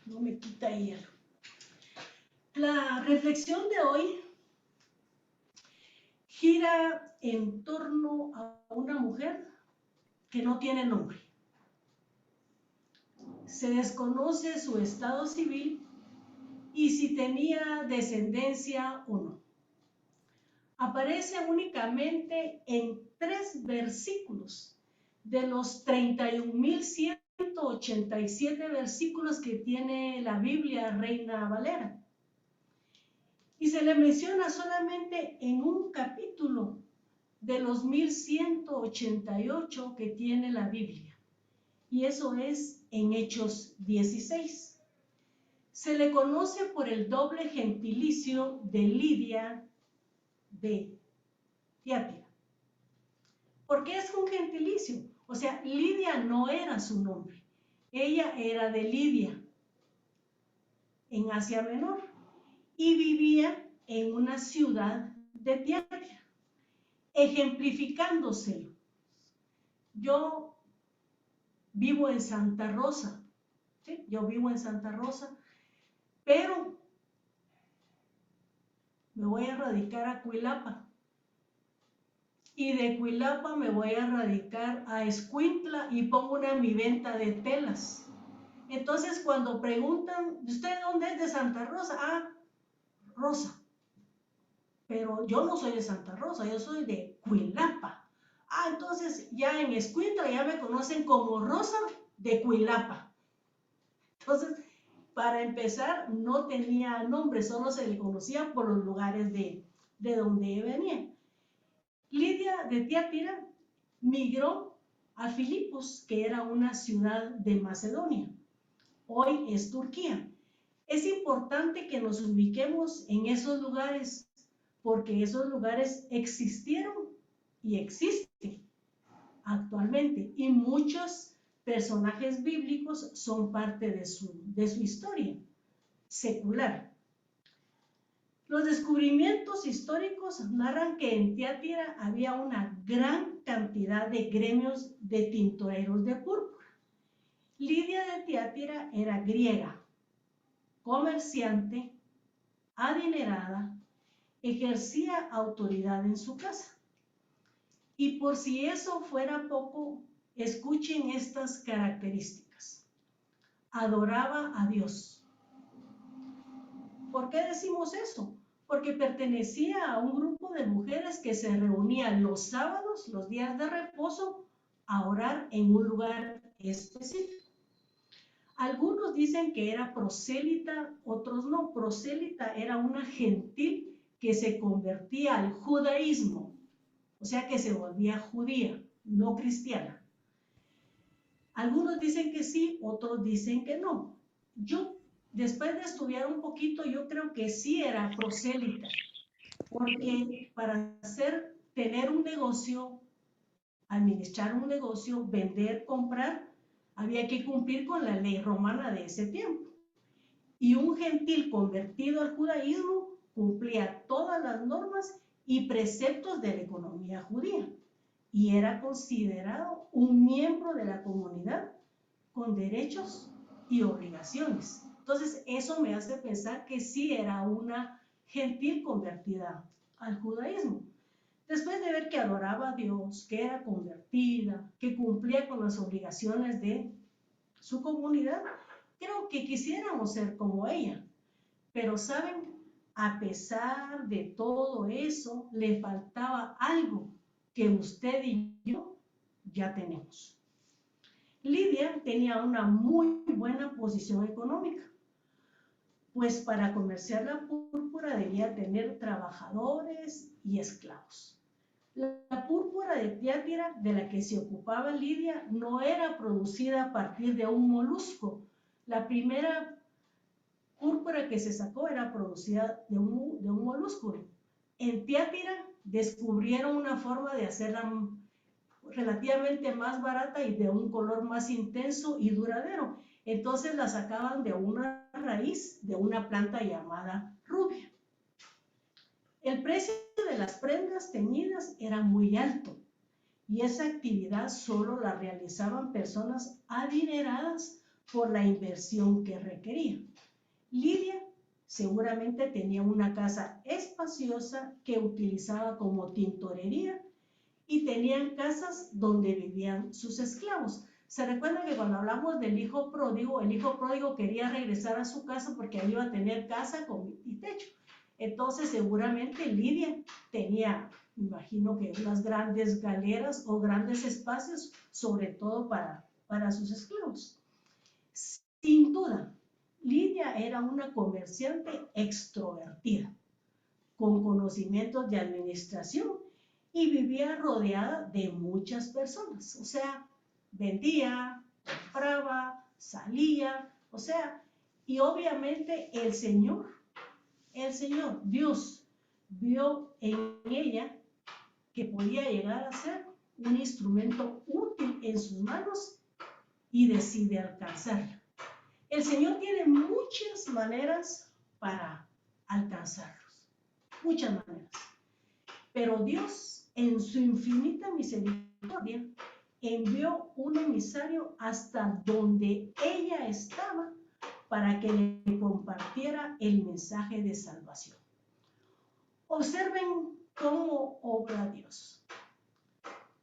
No me quita hielo. La reflexión de hoy gira en torno a una mujer que no tiene nombre. Se desconoce su estado civil y si tenía descendencia o no. Aparece únicamente en 3 versículos de los 31.187 versículos que tiene la Biblia Reina Valera. Y se le menciona solamente en un capítulo de los 1188 que tiene la Biblia. Y eso es en Hechos 16. Se le conoce por el doble gentilicio de Lidia de Tiatira. ¿Por qué es un gentilicio? O sea, Lidia no era su nombre. Ella era de Lidia, en Asia Menor, y vivía en una ciudad de Tiatira, ejemplificándoselo. Yo vivo en Santa Rosa, ¿sí? Yo vivo en Santa Rosa, pero me voy a radicar a Cuilapa. Y de Cuilapa me voy a radicar a Escuintla y pongo una mi venta de telas. Entonces, cuando preguntan, ¿usted dónde es de Santa Rosa? Ah, Rosa. Pero yo no soy de Santa Rosa, yo soy de Cuilapa. Ah, entonces ya en Escuintla ya me conocen como Rosa de Cuilapa. Entonces, para empezar, no tenía nombre, solo se le conocía por los lugares de donde venía. Lidia de Tiatira migró a Filipos, que era una ciudad de Macedonia. Hoy es Turquía. Es importante que nos ubiquemos en esos lugares, porque esos lugares existieron y existen actualmente, y muchos personajes bíblicos son parte de su historia secular. Los descubrimientos históricos narran que en Tiatira había una gran cantidad de gremios de tintoreros de púrpura. Lidia de Tiatira era griega, comerciante, adinerada, ejercía autoridad en su casa. Y por si eso fuera poco, escuchen estas características. Adoraba a Dios. ¿Por qué decimos eso? Porque pertenecía a un grupo de mujeres que se reunían los sábados, los días de reposo, a orar en un lugar específico. Algunos dicen que era prosélita, otros no. Prosélita era una gentil que se convertía al judaísmo, o sea que se volvía judía, no cristiana. Algunos dicen que sí, otros dicen que no. Yo, después de estudiar un poquito, yo creo que sí era prosélita, porque para tener un negocio, administrar un negocio, vender, comprar, había que cumplir con la ley romana de ese tiempo. Y un gentil convertido al judaísmo cumplía todas las normas y preceptos de la economía judía y era considerado un miembro de la comunidad con derechos y obligaciones. Entonces, eso me hace pensar que sí era una gentil convertida al judaísmo. Después de ver que adoraba a Dios, que era convertida, que cumplía con las obligaciones de su comunidad, creo que quisiéramos ser como ella. Pero, ¿saben? A pesar de todo eso, le faltaba algo que usted y yo ya tenemos. Lidia tenía una muy buena posición económica, pues para comerciar la púrpura debía tener trabajadores y esclavos. La púrpura de Tiatira, de la que se ocupaba Lidia, no era producida a partir de un molusco. La primera púrpura que se sacó era producida de un molusco. En Tiatira descubrieron una forma de hacerla relativamente más barata y de un color más intenso y duradero. Entonces la sacaban de una raíz de una planta llamada rubia. El precio de las prendas teñidas era muy alto y esa actividad solo la realizaban personas adineradas por la inversión que requería. Lidia seguramente tenía una casa espaciosa que utilizaba como tintorería y tenían casas donde vivían sus esclavos. Se recuerda que cuando hablamos del hijo pródigo quería regresar a su casa porque ahí iba a tener casa y techo. Entonces seguramente Lidia tenía, imagino que unas grandes galeras o grandes espacios, sobre todo para sus esclavos. Sin duda, Lidia era una comerciante extrovertida, con conocimientos de administración y vivía rodeada de muchas personas. O sea, vendía, compraba, salía, o sea, y obviamente el Señor, Dios, vio en ella que podía llegar a ser un instrumento útil en sus manos y decide alcanzarla. El Señor tiene muchas maneras para alcanzarlos, muchas maneras. Pero Dios, en su infinita misericordia, envió un emisario hasta donde ella estaba para que le compartiera el mensaje de salvación. Observen cómo obra Dios.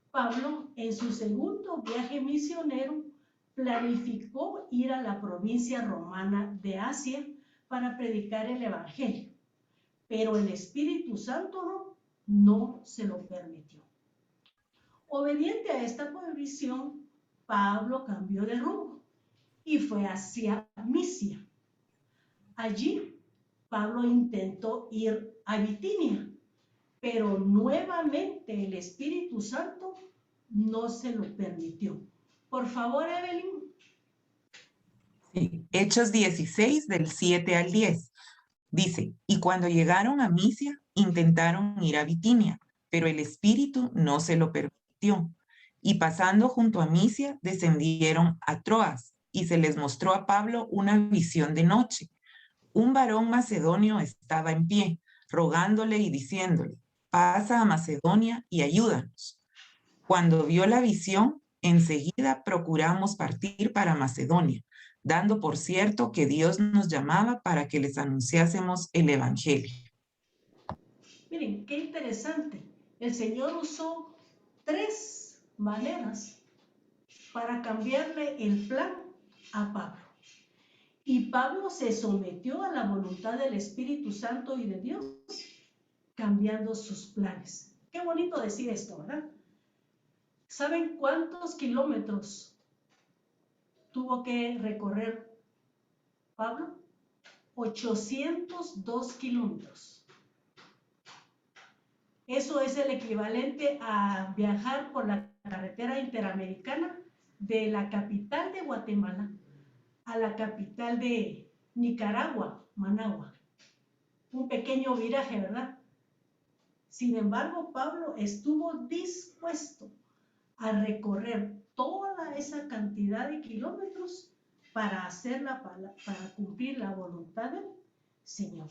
Pablo, en su segundo viaje misionero, planificó ir a la provincia romana de Asia para predicar el Evangelio, pero el Espíritu Santo no se lo permitió. Obediente a esta prohibición, Pablo cambió de rumbo y fue hacia Misia. Allí, Pablo intentó ir a Bitinia, pero nuevamente el Espíritu Santo no se lo permitió. Por favor, Evelyn. Sí. Hechos 16, del 7 al 10. Dice, y cuando llegaron a Misia, intentaron ir a Bitinia, pero el Espíritu no se lo permitió. Y pasando junto a Misia, descendieron a Troas, y se les mostró a Pablo una visión de noche. Un varón macedonio estaba en pie, rogándole y diciéndole, pasa a Macedonia y ayúdanos. Cuando vio la visión, enseguida procuramos partir para Macedonia, dando por cierto que Dios nos llamaba para que les anunciásemos el Evangelio. Miren, qué interesante. El Señor usó 3 maneras para cambiarle el plan a Pablo. Y Pablo se sometió a la voluntad del Espíritu Santo y de Dios, cambiando sus planes. Qué bonito decir esto, ¿verdad? ¿Saben cuántos kilómetros tuvo que recorrer Pablo? 802 kilómetros. Eso es el equivalente a viajar por la carretera interamericana de la capital de Guatemala a la capital de Nicaragua, Managua. Un pequeño viraje, ¿verdad? Sin embargo, Pablo estuvo dispuesto a recorrer toda esa cantidad de kilómetros para cumplir la voluntad del Señor.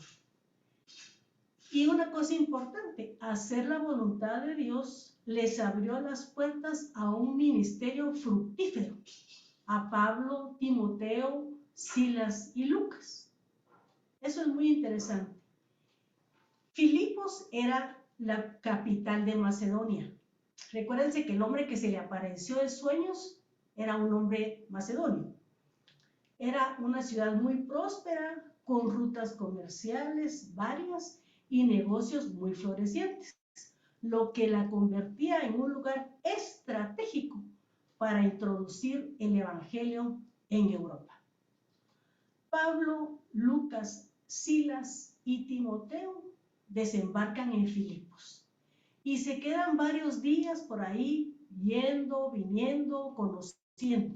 Y una cosa importante, hacer la voluntad de Dios les abrió las puertas a un ministerio fructífero, a Pablo, Timoteo, Silas y Lucas. Eso es muy interesante. Filipos era la capital de Macedonia. Recuérdense que el hombre que se le apareció en sueños era un hombre macedonio. Era una ciudad muy próspera, con rutas comerciales varias y negocios muy florecientes, lo que la convertía en un lugar estratégico para introducir el Evangelio en Europa. Pablo, Lucas, Silas y Timoteo desembarcan en Filipos y se quedan varios días por ahí, yendo, viniendo, conociendo.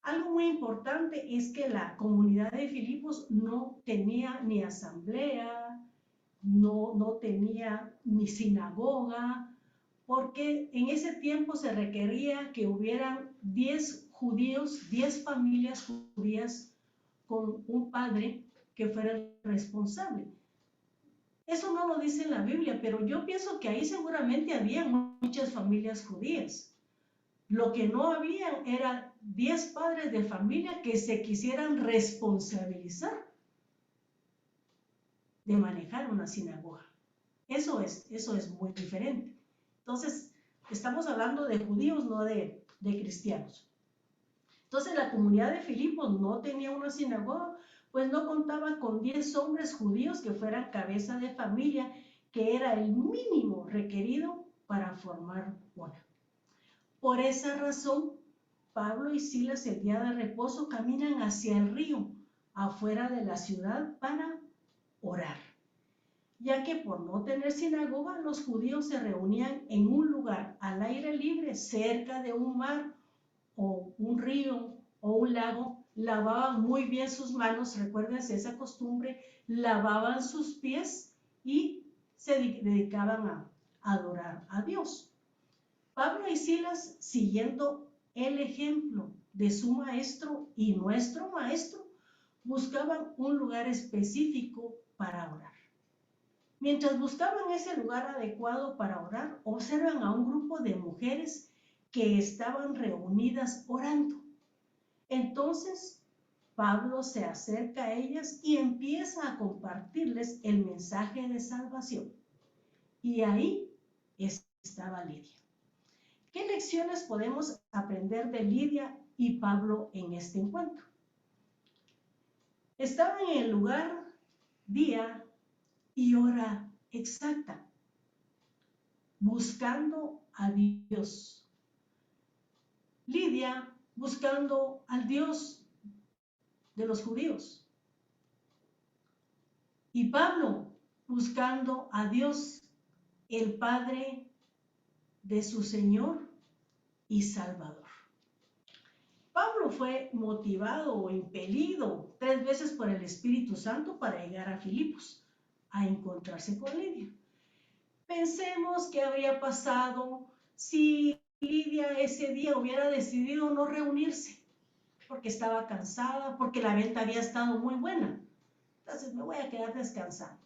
Algo muy importante es que la comunidad de Filipos no tenía ni asamblea, no tenía ni sinagoga, porque en ese tiempo se requería que hubieran 10 judíos, 10 familias judías con un padre que fuera el responsable. Eso no lo dice en la Biblia, pero yo pienso que ahí seguramente había muchas familias judías. Lo que no habían eran 10 padres de familia que se quisieran responsabilizar de manejar una sinagoga. Eso es muy diferente. Entonces, estamos hablando de judíos, no de cristianos. Entonces, la comunidad de Filipos no tenía una sinagoga, pues no contaba con 10 hombres judíos que fueran cabeza de familia, que era el mínimo requerido para formar una. Por esa razón, Pablo y Silas el día de reposo caminan hacia el río, afuera de la ciudad, para orar, ya que por no tener sinagoga, los judíos se reunían en un lugar al aire libre, cerca de un mar o un río o un lago, lavaban muy bien sus manos, recuérdense esa costumbre, lavaban sus pies y se dedicaban a adorar a Dios. Pablo y Silas, siguiendo el ejemplo de su maestro y nuestro maestro, buscaban un lugar específico para orar. Mientras buscaban ese lugar adecuado para orar, observan a un grupo de mujeres que estaban reunidas orando. Entonces, Pablo se acerca a ellas y empieza a compartirles el mensaje de salvación. Y ahí estaba Lidia. ¿Qué lecciones podemos aprender de Lidia y Pablo en este encuentro? Estaban en el lugar, día y hora exacta, buscando a Dios. Lidia buscando al Dios de los judíos. Y Pablo buscando a Dios, el Padre de su Señor y Salvador. Pablo fue motivado o impelido 3 veces por el Espíritu Santo para llegar a Filipos, a encontrarse con Lidia. Pensemos qué habría pasado si Lidia ese día hubiera decidido no reunirse, porque estaba cansada, porque la venta había estado muy buena. Entonces me voy a quedar descansando.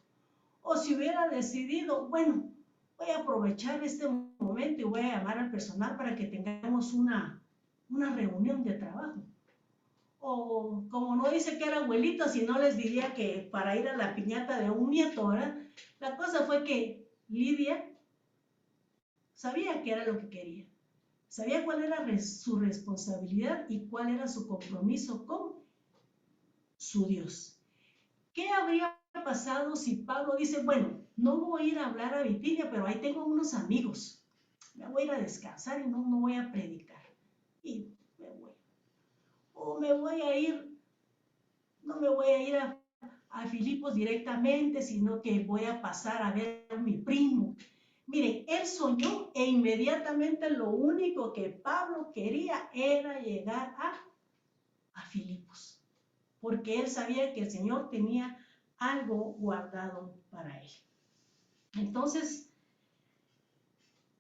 O si hubiera decidido, bueno, voy a aprovechar este momento y voy a llamar al personal para que tengamos una reunión de trabajo. O como no dice que era abuelita, si no les diría que para ir a la piñata de un nieto, ¿verdad? La cosa fue que Lidia sabía que era lo que quería. Sabía cuál era su responsabilidad y cuál era su compromiso con su Dios. ¿Qué habría pasado si Pablo dice, bueno, no voy a ir a hablar a Bitinia, pero ahí tengo unos amigos, me voy a ir a descansar y no voy a predicar? Y me voy. O me voy a ir, no me voy a ir a Filipos directamente, sino que voy a pasar a ver a mi primo. Miren, él soñó e inmediatamente lo único que Pablo quería era llegar a Filipos, porque él sabía que el Señor tenía algo guardado para él. Entonces,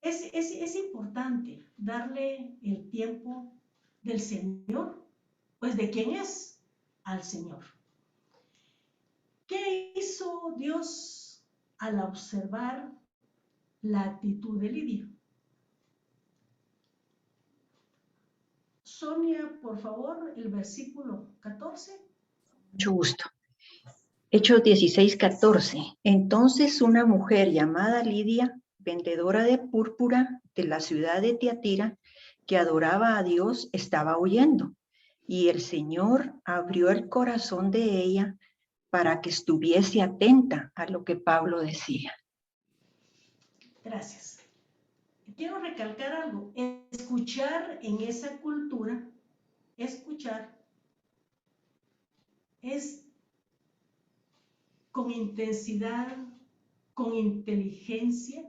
es importante darle el tiempo del Señor, pues ¿de quién es? Al Señor. ¿Qué hizo Dios al observar la actitud de Lidia? Sonia, por favor, el versículo 14. Mucho gusto. Hechos 16:14. Entonces una mujer llamada Lidia, vendedora de púrpura de la ciudad de Tiatira, que adoraba a Dios, estaba oyendo, y el Señor abrió el corazón de ella para que estuviese atenta a lo que Pablo decía. Gracias. Quiero recalcar algo. Escuchar en esa cultura, escuchar es con intensidad, con inteligencia,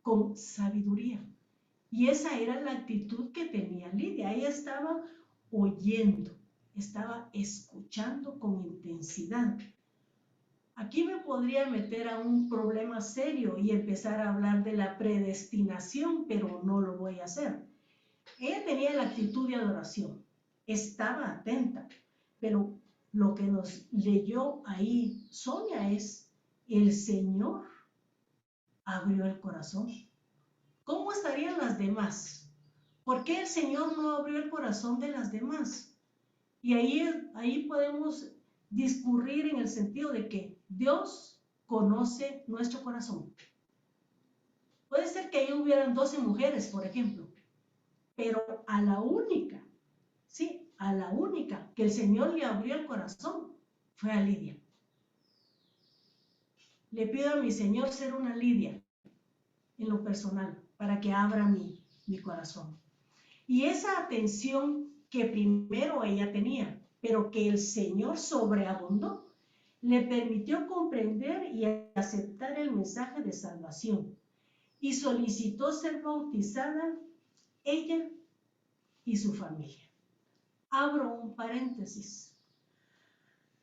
con sabiduría. Y esa era la actitud que tenía Lidia. Ella estaba oyendo, estaba escuchando con intensidad. Aquí me podría meter a un problema serio y empezar a hablar de la predestinación, pero no lo voy a hacer. Ella tenía la actitud de adoración, estaba atenta, pero lo que nos leyó ahí Sonia es: el Señor abrió el corazón. ¿Cómo estarían las demás? ¿Por qué el Señor no abrió el corazón de las demás? Y ahí podemos discurrir en el sentido de que Dios conoce nuestro corazón. Puede ser que ahí hubieran 12 mujeres, por ejemplo, pero a la única, sí, a la única que el Señor le abrió el corazón fue a Lidia. Le pido a mi Señor ser una Lidia en lo personal para que abra mi corazón. Y esa atención que primero ella tenía, pero que el Señor sobreabundó, le permitió comprender y aceptar el mensaje de salvación y solicitó ser bautizada ella y su familia. Abro un paréntesis.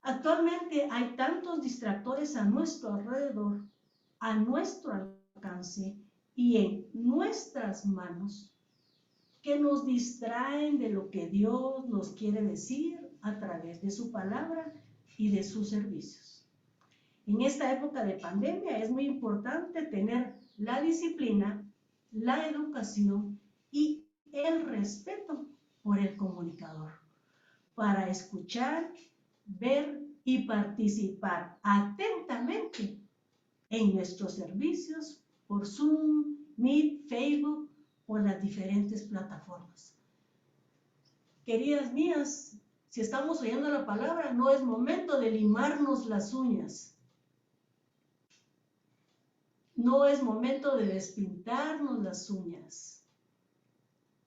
Actualmente hay tantos distractores a nuestro alrededor, a nuestro alcance y en nuestras manos, que nos distraen de lo que Dios nos quiere decir a través de su palabra y de sus servicios. En esta época de pandemia es muy importante tener la disciplina, la educación y el respeto por el comunicador, para escuchar, ver y participar atentamente en nuestros servicios por Zoom, Meet, Facebook o las diferentes plataformas. Queridas mías, si estamos oyendo la palabra, no es momento de limarnos las uñas. No es momento de despintarnos las uñas.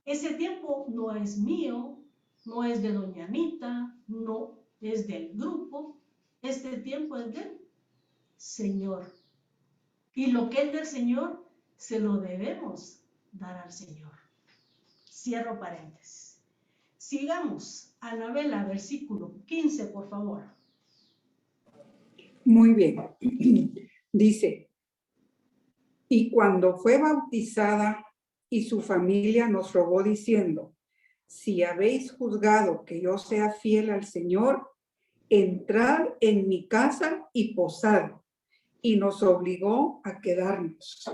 Ese tiempo no es mío, no es de doña Anita, no es del grupo. Este tiempo es del Señor. Y lo que es del Señor, se lo debemos dar al Señor. Cierro paréntesis. Sigamos. Anabela, versículo 15, por favor. Muy bien. Dice, y cuando fue bautizada y su familia nos rogó diciendo, si habéis juzgado que yo sea fiel al Señor, entrad en mi casa y posad. Y nos obligó a quedarnos.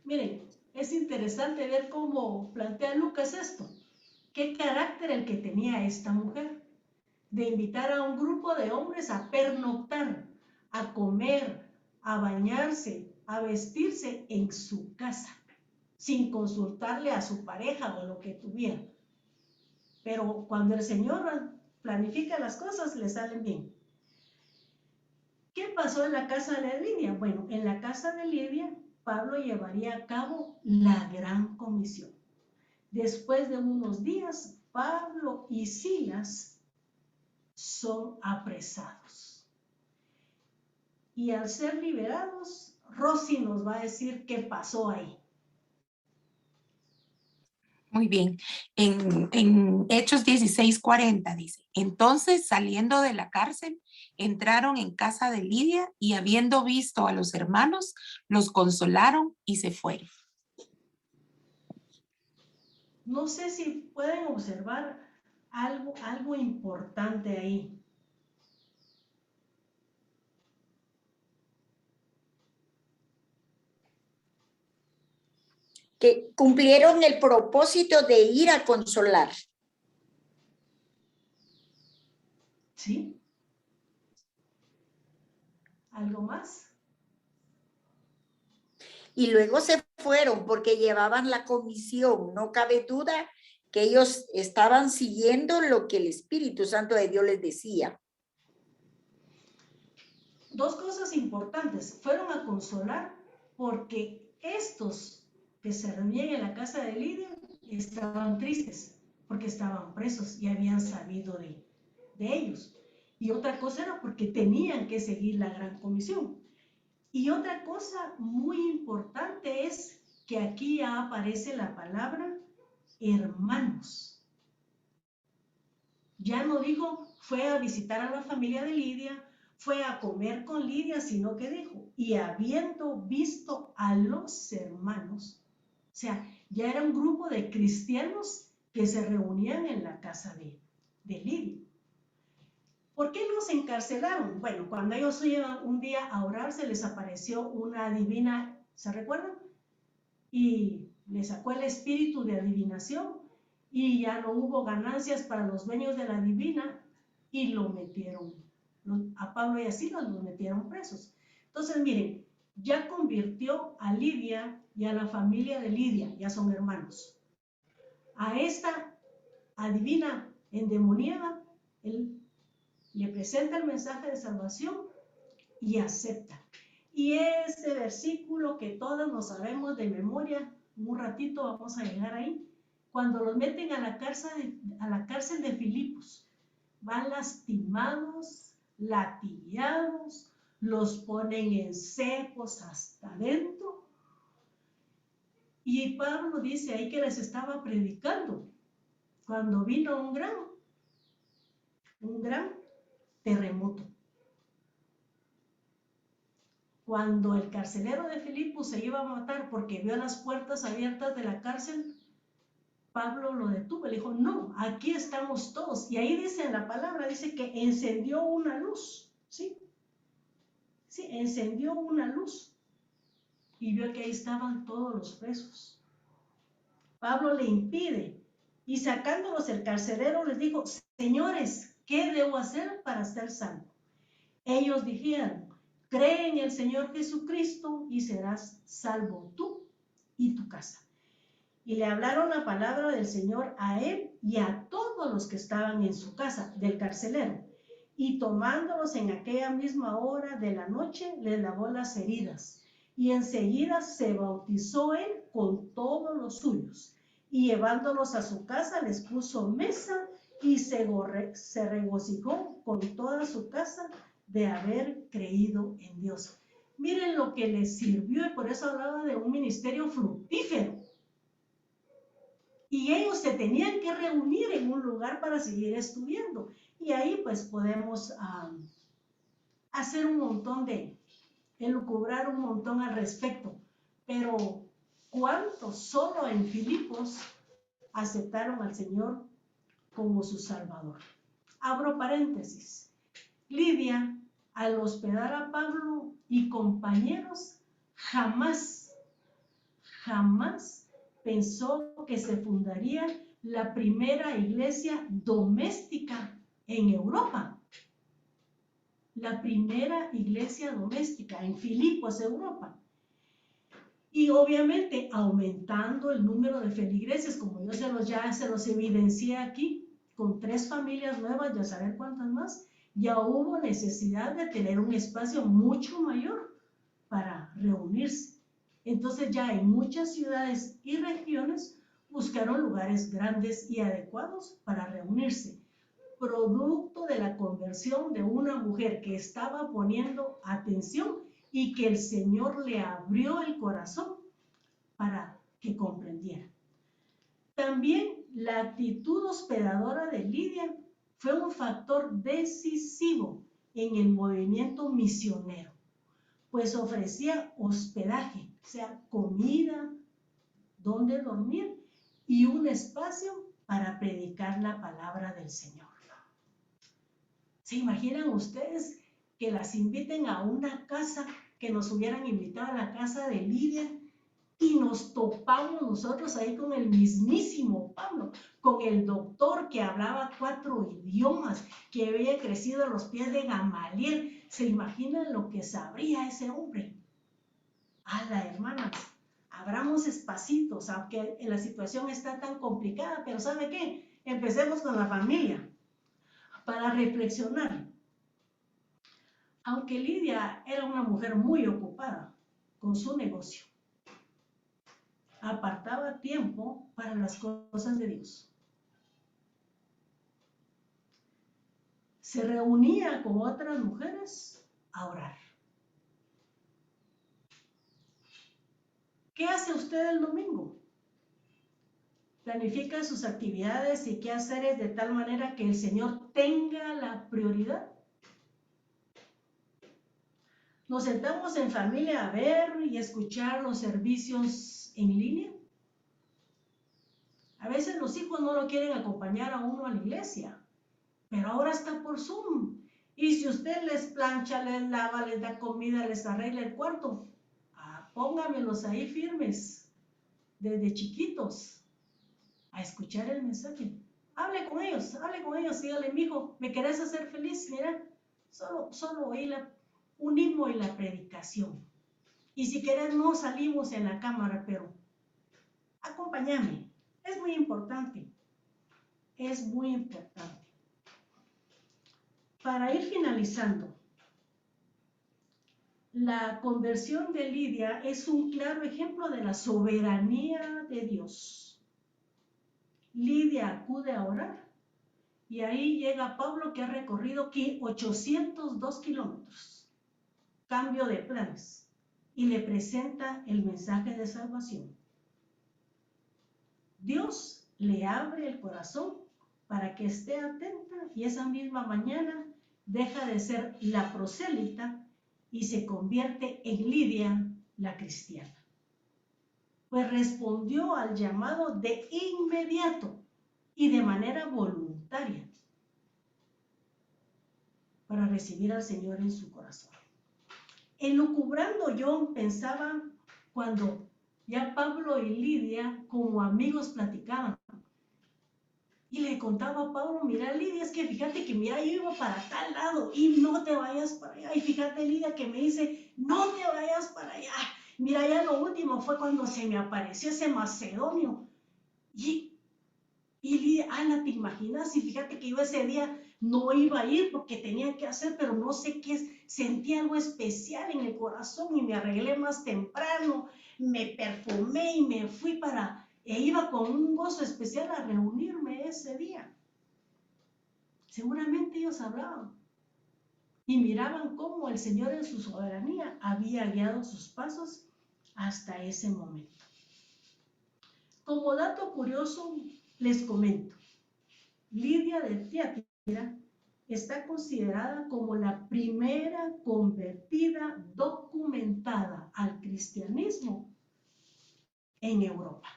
Miren, es interesante ver cómo plantea Lucas esto. ¿Qué carácter el que tenía esta mujer? De invitar a un grupo de hombres a pernoctar, a comer, a bañarse, a vestirse en su casa, sin consultarle a su pareja o lo que tuviera. Pero cuando el Señor planifica las cosas, le salen bien. ¿Qué pasó en la casa de Lidia? Bueno, en la casa de Lidia, Pablo llevaría a cabo la gran comisión. Después de unos días, Pablo y Silas son apresados. Y al ser liberados, Rosy nos va a decir qué pasó ahí. Muy bien. En Hechos 16:40 dice, entonces saliendo de la cárcel, entraron en casa de Lidia y habiendo visto a los hermanos, los consolaron y se fueron. No sé si pueden observar algo importante ahí. Que cumplieron el propósito de ir a consolar. ¿Sí? ¿Algo más? Y luego se fueron porque llevaban la comisión. No cabe duda que ellos estaban siguiendo lo que el Espíritu Santo de Dios les decía. Dos cosas importantes. Fueron a consolar porque estos que se reunían en la casa de Lidia estaban tristes porque estaban presos y habían sabido de ellos. Y otra cosa era porque tenían que seguir la gran comisión. Y otra cosa muy importante es que aquí ya aparece la palabra hermanos. Ya no dijo fue a visitar a la familia de Lidia, fue a comer con Lidia, sino que dijo, y habiendo visto a los hermanos, o sea, ya era un grupo de cristianos que se reunían en la casa de Lidia. ¿Por qué los encarcelaron? Bueno, cuando ellos iban un día a orar, se les apareció una divina, ¿se recuerdan? Y le sacó el espíritu de adivinación y ya no hubo ganancias para los dueños de la divina y lo metieron, a Pablo y a Silas los metieron presos. Entonces, miren, ya convirtió a Lidia y a la familia de Lidia, ya son hermanos. A esta adivina endemoniada, él le presenta el mensaje de salvación y acepta. Y ese versículo que todos nos sabemos de memoria, un ratito vamos a llegar ahí, cuando los meten a la cárcel de Filipos, van lastimados, latigados, los ponen en cepos hasta adentro. Y Pablo dice ahí que les estaba predicando cuando vino un gran terremoto. Cuando el carcelero de Filipos se iba a matar porque vio las puertas abiertas de la cárcel, Pablo lo detuvo, le dijo, no, aquí estamos todos. Y ahí dice en la palabra, dice que encendió una luz, ¿sí? Sí, encendió una luz y vio que ahí estaban todos los presos. Pablo le impide y sacándolos el carcelero les dijo, señores, ¿qué debo hacer para ser salvo? Ellos dijeron, cree en el Señor Jesucristo y serás salvo tú y tu casa. Y le hablaron la palabra del Señor a él y a todos los que estaban en su casa, del carcelero. Y tomándolos en aquella misma hora de la noche, les lavó las heridas. Y enseguida se bautizó él con todos los suyos. Y llevándolos a su casa, les puso mesa y se regocijó con toda su casa de haber creído en Dios. Miren lo que les sirvió y por eso hablaba de un ministerio fructífero. Y ellos se tenían que reunir en un lugar para seguir estudiando. Y ahí pues podemos hacer un montón elucubrar un montón al respecto. Pero ¿cuántos solo en Filipos aceptaron al Señor como su Salvador? Abro paréntesis. Lidia, al hospedar a Pablo y compañeros, jamás pensó que se fundaría la primera iglesia doméstica en Europa. La primera iglesia doméstica en Filipos, Europa. Y obviamente aumentando el número de feligreses, como yo ya se los evidencié aquí, con 3 familias nuevas, ya saber cuántas más, ya hubo necesidad de tener un espacio mucho mayor para reunirse. Entonces ya en muchas ciudades y regiones buscaron lugares grandes y adecuados para reunirse, producto de la conversión de una mujer que estaba poniendo atención y que el Señor le abrió el corazón para que comprendiera. También la actitud hospedadora de Lidia fue un factor decisivo en el movimiento misionero, pues ofrecía hospedaje, o sea, comida, donde dormir y un espacio para predicar la palabra del Señor. ¿Se imaginan ustedes que las inviten a una casa, que nos hubieran invitado a la casa de Lidia y nos topamos nosotros ahí con el mismísimo Pablo, con el doctor que hablaba 4 idiomas, que había crecido a los pies de Gamaliel? ¿Se imaginan lo que sabría ese hombre? ¡Hala, hermanas! Abramos espacitos, aunque la situación está tan complicada, pero ¿sabe qué? Empecemos con la familia, para reflexionar. Aunque Lidia era una mujer muy ocupada con su negocio, apartaba tiempo para las cosas de Dios. Se reunía con otras mujeres a orar. ¿Qué hace usted el domingo? Planifica sus actividades y qué hacer de tal manera que el Señor tenga la prioridad. Nos sentamos en familia a ver y escuchar los servicios en línea. A veces los hijos no lo quieren acompañar a uno a la iglesia, pero ahora está por Zoom. Y si usted les plancha, les lava, les da comida, les arregla el cuarto, póngamelos ahí firmes, desde chiquitos, a escuchar el mensaje. Hable con ellos, dígale, mijo, ¿me querés hacer feliz? Mira, solo oí un himno y la predicación. Y si querés no salimos en la cámara, pero acompáñame. Es muy importante. Es muy importante. Para ir finalizando, la conversión de Lidia es un claro ejemplo de la soberanía de Dios. Lidia acude a orar y ahí llega Pablo, que ha recorrido aquí 802 kilómetros. Cambio de planes. Y le presenta el mensaje de salvación. Dios le abre el corazón para que esté atenta y esa misma mañana deja de ser la prosélita y se convierte en Lidia, la cristiana. Pues respondió al llamado de inmediato y de manera voluntaria para recibir al Señor en su corazón. Elucubrando yo pensaba cuando ya Pablo y Lidia como amigos platicaban. Y le contaba a Pablo, mira Lidia, es que fíjate que mira, yo iba para tal lado y no te vayas para allá. Y fíjate Lidia que me dice, no te vayas para allá. Mira, ya lo último fue cuando se me apareció ese macedonio. Y Lidia, Ana, ¿te imaginas? Y fíjate que yo ese día no iba a ir porque tenía que hacer, pero no sé qué es. Sentí algo especial en el corazón y me arreglé más temprano, me perfumé y me fui e iba con un gozo especial a reunirme ese día. Seguramente ellos hablaban y miraban cómo el Señor en su soberanía había guiado sus pasos hasta ese momento. Como dato curioso, les comento, Lidia de Tiatira está considerada como la primera convertida documentada al cristianismo en Europa.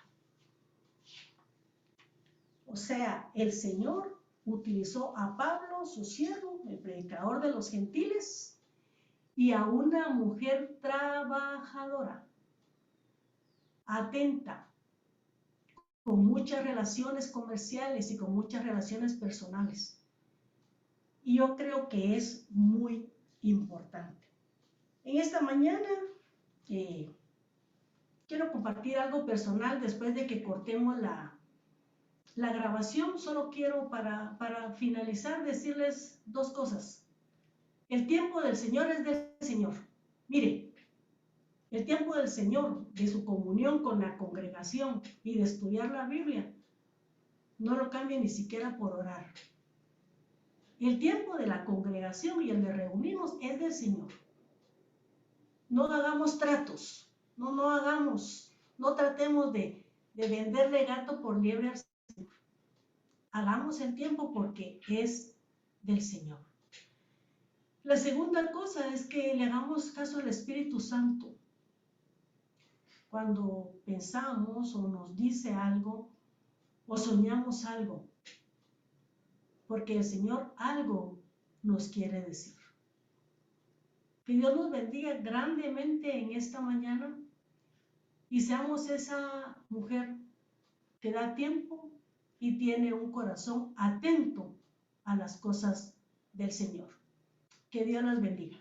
O sea, el Señor utilizó a Pablo, su siervo, el predicador de los gentiles, y a una mujer trabajadora, atenta, con muchas relaciones comerciales y con muchas relaciones personales. Y yo creo que es muy importante. En esta mañana quiero compartir algo personal después de que cortemos la grabación. Solo quiero para finalizar decirles dos cosas. El tiempo del Señor es del Señor. Mire, el tiempo del Señor, de su comunión con la congregación y de estudiar la Biblia, no lo cambie ni siquiera por orar. El tiempo de la congregación y el de reunirnos es del Señor. No hagamos tratos, no tratemos de venderle gato por liebre al Señor. Hagamos el tiempo porque es del Señor. La segunda cosa es que le hagamos caso al Espíritu Santo. Cuando pensamos o nos dice algo o soñamos algo, porque el Señor algo nos quiere decir. Que Dios nos bendiga grandemente en esta mañana y seamos esa mujer que da tiempo y tiene un corazón atento a las cosas del Señor. Que Dios nos bendiga.